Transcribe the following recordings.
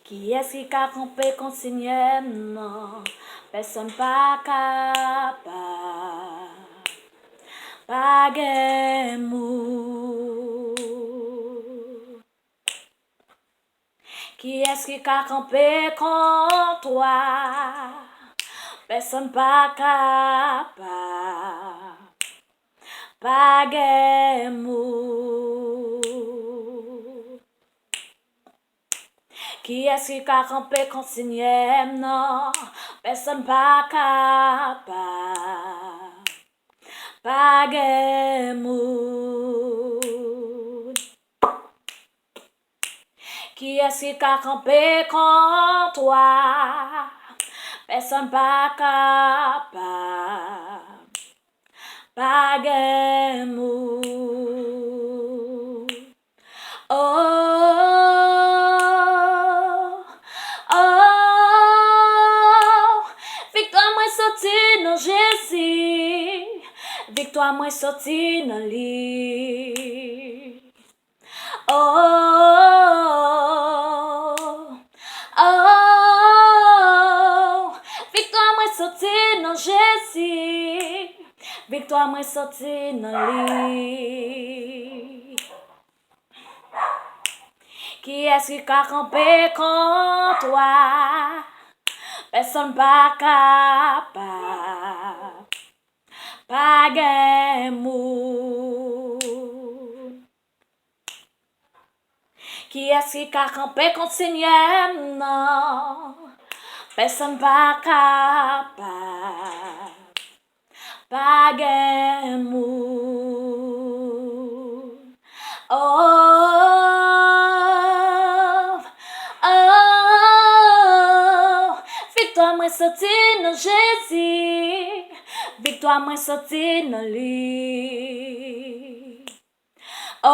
Qui est-ce qui a campé consigné? Non, personne pas capable. Pas de mou. Qui est-ce qui a campé contre toi? Personne pas capable. Pas de mou. Qui est-ce qui a campé consigné? Non, personne pas capable. Pas de mou. Qui est-ce qui a campé contre toi? Personne pas capable. Pas de mou. Oh, oh, victoire moi sorti dans Jésus, victoire moi sorti dans lui. Oh, oh, victoire moi sorti dans Jésus, victoire moi sorti dans lui. Qui est-ce qui a campé contre toi? Personne pas capable. Pas de mou. Qui est-ce qui a campé contre Seigneur? Non, personne pas capable. Pas de mou. Oh, oh, victoire moi sorti dans Jésus, victoire moi sorti dans lui. Oh,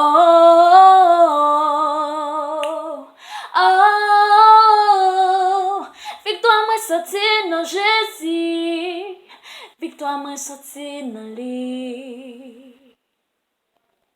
oh, victoire moi sorti dans Jésus, victoire moi sorti dans lui.